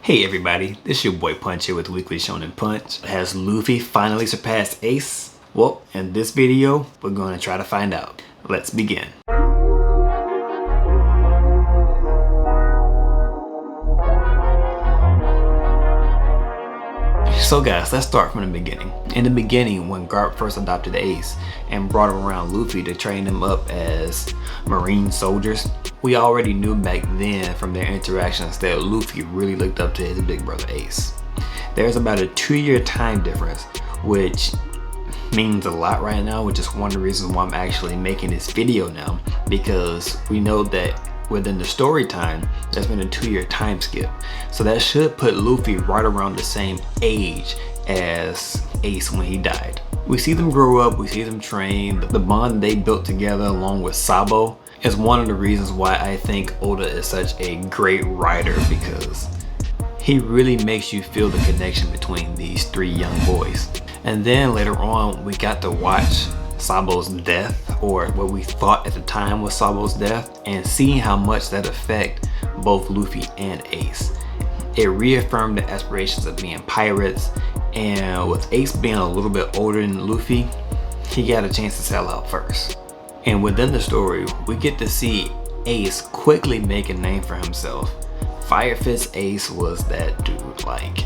Hey everybody, this is your boy Punch here with Weekly Shonen Punch. Has Luffy finally surpassed Ace? Well, in this video, we're going to try to find out. Let's begin. So guys, let's start from the beginning. In the beginning, when Garp first adopted Ace and brought him around Luffy to train them up as Marine soldiers, we already knew back then from their interactions that Luffy really looked up to his big brother Ace. There's about a 2-year time difference, which means a lot right now, which is one of the reasons why I'm actually making this video now, because we know that within the story time, there's been a 2-year time skip. So that should put Luffy right around the same age as Ace when he died. We see them grow up, we see them train. The bond they built together along with Sabo is one of the reasons why I think Oda is such a great writer, because he really makes you feel the connection between these 3 young boys. And then later on, we got to watch Sabo's death, or what we thought at the time was Sabo's death, and seeing how much that affect both Luffy and Ace. It reaffirmed the aspirations of being pirates, and with Ace being a little bit older than Luffy, he got a chance to sell out first. And within the story, we get to see Ace quickly make a name for himself. Fire Fist Ace was that dude. Like,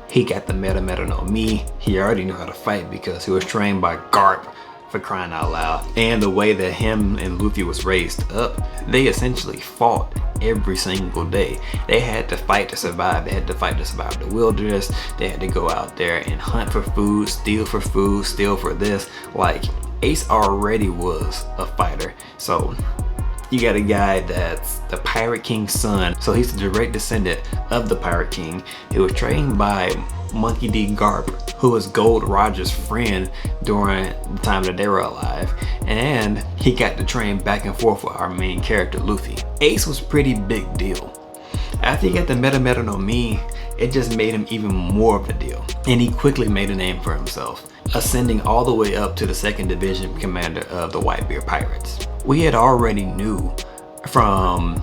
he got the meta no mi. He already knew how to fight because he was trained by Garp, for crying out loud. And the way that him and Luffy was raised up, they essentially fought every single day. They had to fight to survive. They had to fight to survive the wilderness. They had to go out there and hunt for food, steal for food, steal for this. Like, Ace already was a fighter. So you got a guy that's the Pirate King's son. So he's the direct descendant of the Pirate King. He was trained by Monkey D. Garp, who was Gold Roger's friend during the time that they were alive. And he got to train back and forth with our main character, Luffy. Ace was a pretty big deal. After he got the meta no mi, it just made him even more of a deal. And he quickly made a name for himself, ascending all the way up to the 2nd Division commander of the Whitebeard Pirates. We had already knew from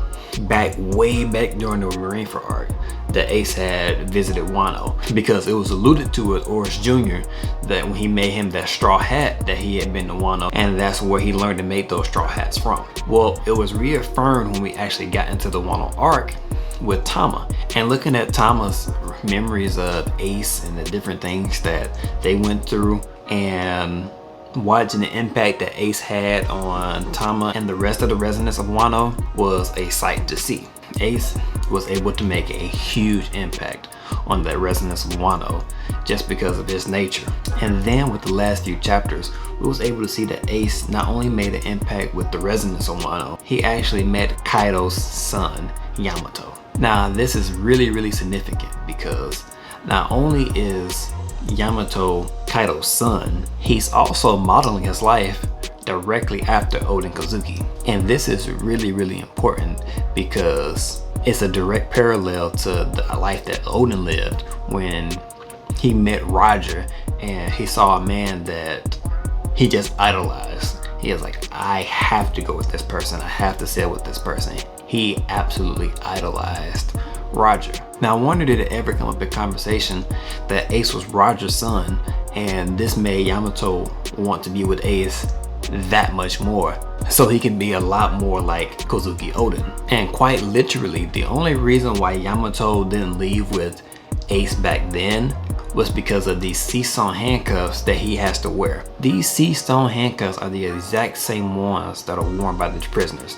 way back during the Marineford arc that Ace had visited Wano, because it was alluded to with Oris Jr. that when he made him that straw hat that he had been to Wano, and that's where he learned to make those straw hats from. Well, it was reaffirmed when we actually got into the Wano arc with Tama, and looking at Tama's memories of Ace and the different things that they went through, and watching the impact that Ace had on Tama and the rest of the residents of Wano was a sight to see. Ace was able to make a huge impact on the residents of Wano just because of his nature. And then with the last few chapters, we was able to see that Ace not only made an impact with the residents of Wano, he actually met Kaido's son, Yamato. Now this is really significant, because not only is Yamato Kaido's son, he's also modeling his life directly after Oden Kozuki. And this is really important, because it's a direct parallel to the life that Oden lived when he met Roger, and he saw a man that he just idolized. He was like, I have to go with this person, I have to sail with this person. He absolutely idolized Roger. Now I wonder, did it ever come up in conversation that Ace was Roger's son, and this made Yamato want to be with Ace that much more, so he can be a lot more like Kozuki Oden. And quite literally, the only reason why Yamato didn't leave with Ace back then was because of these sea stone handcuffs that he has to wear. These sea stone handcuffs are the exact same ones that are worn by the prisoners.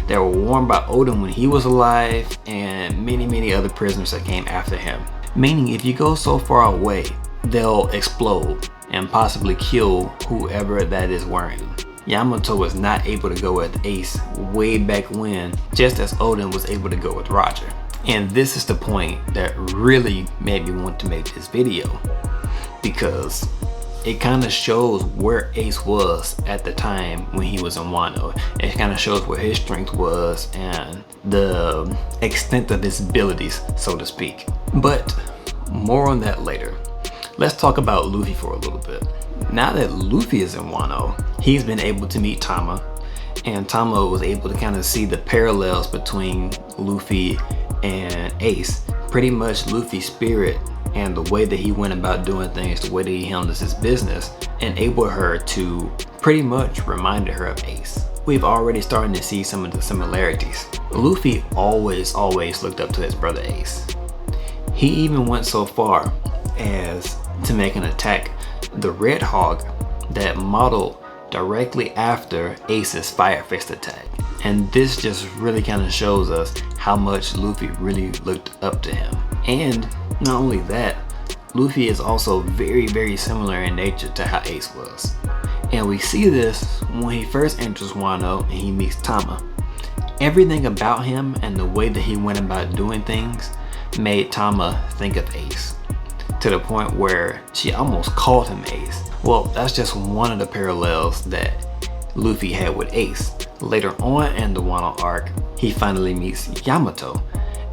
They were worn by Oden when he was alive, and many other prisoners that came after him. Meaning, if you go so far away, they'll explode and possibly kill whoever that is wearing them. Yamato was not able to go with Ace way back when, just as Oden was able to go with Roger. And this is the point that really made me want to make this video, because it kind of shows where Ace was at the time when he was in Wano. It kind of shows where his strength was and the extent of his abilities, so to speak. But more on that later. Let's talk about Luffy for a little bit. Now that Luffy is in Wano, he's been able to meet Tama, and Tama was able to kind of see the parallels between Luffy and Ace, pretty much Luffy's spirit and the way that he went about doing things, the way that he handles his business, enabled her to pretty much remind her of Ace. We've already starting to see some of the similarities. Luffy always looked up to his brother Ace. He even went so far as to make an attack, the Red Hawk, that modeled directly after Ace's Fire Fist attack. And this just really kind of shows us how much Luffy really looked up to him. And not only that, Luffy is also very similar in nature to how Ace was. And we see this when he first enters Wano and he meets Tama. Everything about him and the way that he went about doing things made Tama think of Ace, to the point where she almost called him Ace. Well, that's just one of the parallels that Luffy had with Ace. Later on in the Wano arc, he finally meets Yamato.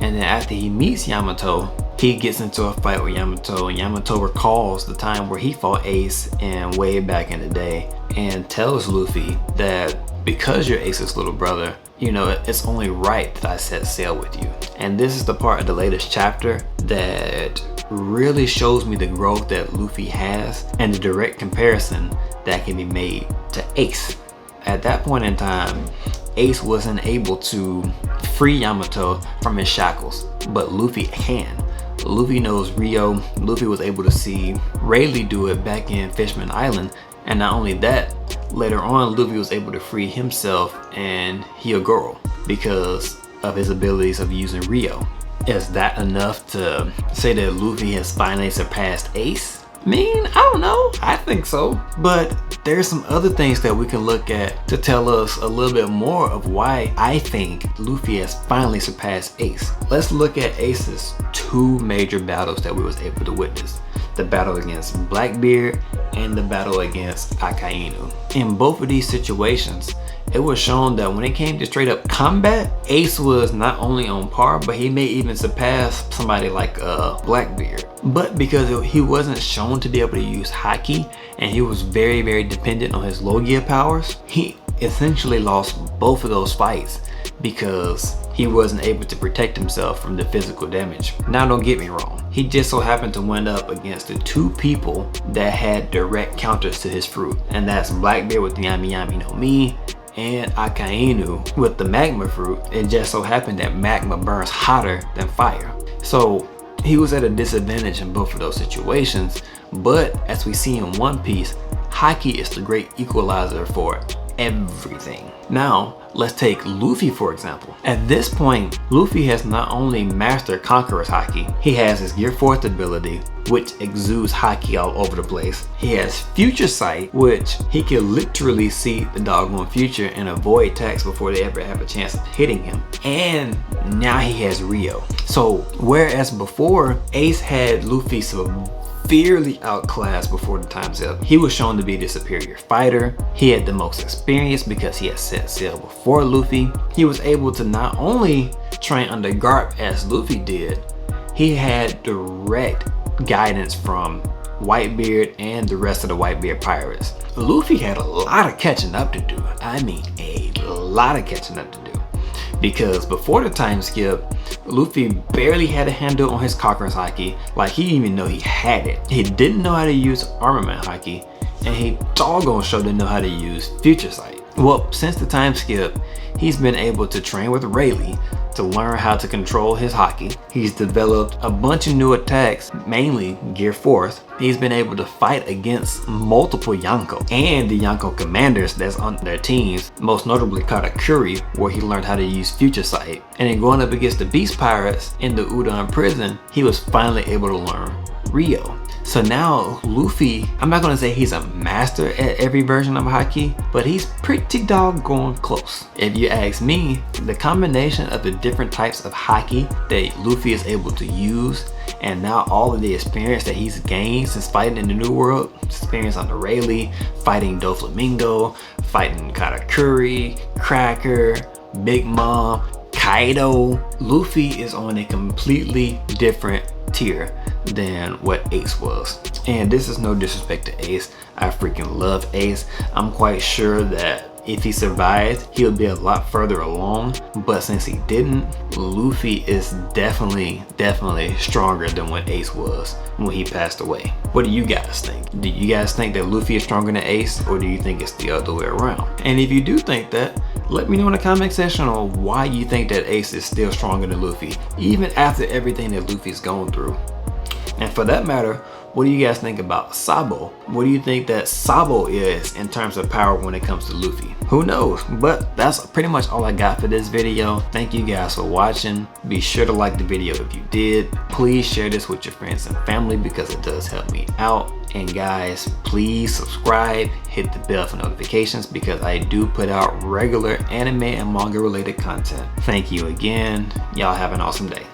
And then after he meets Yamato, he gets into a fight with Yamato, and Yamato recalls the time where he fought Ace and way back in the day, and tells Luffy that because you're Ace's little brother, you know, it's only right that I set sail with you. And this is the part of the latest chapter that really shows me the growth that Luffy has and the direct comparison that can be made to Ace. At that point in time, Ace wasn't able to free Yamato from his shackles, but Luffy can. Luffy knows Rio. Luffy was able to see Rayleigh do it back in Fishman Island, and not only that, later on Luffy was able to free himself and Hyogoro because of his abilities of using Rio. Is that enough to say that Luffy has finally surpassed Ace? I mean, I don't know. I think so. But there's some other things that we can look at to tell us a little bit more of why I think Luffy has finally surpassed Ace. Let's look at Ace's two major battles that we was able to witness. The battle against Blackbeard and the battle against Akainu. In both of these situations, it was shown that when it came to straight up combat, Ace was not only on par, but he may even surpass somebody like Blackbeard. But because he wasn't shown to be able to use haki, and he was very dependent on his Logia powers, he essentially lost both of those fights because he wasn't able to protect himself from the physical damage. Now don't get me wrong, he just so happened to wind up against the two people that had direct counters to his fruit, and that's Blackbeard with the Yami Yami no Mi and Akainu with the magma fruit. It just so happened that magma burns hotter than fire. So he was at a disadvantage in both of those situations, but as we see in One Piece, haki is the great equalizer for everything. Now let's take Luffy for example. At this point, Luffy has not only mastered Conqueror's haki, he has his Gear 4th ability, which exudes haki all over the place. He has Future Sight, which he can literally see the doggone future and avoid attacks before they ever have a chance of hitting him. And now he has Rio. So whereas before Ace had Luffy severely outclassed before the time's up, he was shown to be the superior fighter. He had the most experience because he had set sail before Luffy. He was able to not only train under Garp as Luffy did, he had direct guidance from Whitebeard and the rest of the Whitebeard pirates. Luffy had a lot of catching up to do. I mean, a lot of catching up to do. Because before the time skip, Luffy barely had a handle on his Conqueror's haki. Like, he didn't even know he had it. He didn't know how to use Armament haki, and he doggone sure didn't know how to use Future Sight. Well, since the time skip, he's been able to train with Rayleigh to learn how to control his haki. He's developed a bunch of new attacks, mainly Gear 4th. He's been able to fight against multiple Yonko and the Yonko commanders that's on their teams, most notably Katakuri, where he learned how to use Future Sight. And then going up against the Beast Pirates in the Udon prison, he was finally able to learn Rio. So now Luffy, I'm not gonna say he's a master at every version of haki, but he's pretty doggone close. If you ask me, the combination of the different types of haki that Luffy is able to use, and now all of the experience that he's gained since fighting in the New World, experience on the Rayleigh, fighting Doflamingo, fighting Katakuri, Cracker, Big Mom, Kaido, Luffy is on a completely different tier than what Ace was. And this is no disrespect to Ace. I freaking love Ace. I'm quite sure that if he survived, he would be a lot further along. But since he didn't, Luffy is definitely stronger than what Ace was when he passed away. What do you guys think? Do you guys think that Luffy is stronger than Ace, or do you think it's the other way around? And if you do think that, let me know in the comment section on why you think that Ace is still stronger than Luffy, even after everything that Luffy's gone through. And for that matter, what do you guys think about Sabo? What do you think that Sabo is in terms of power when it comes to Luffy? Who knows? But that's pretty much all I got for this video. Thank you guys for watching. Be sure to like the video if you did. Please share this with your friends and family because it does help me out. And guys, please subscribe, hit the bell for notifications because I do put out regular anime and manga related content. Thank you again. Y'all have an awesome day.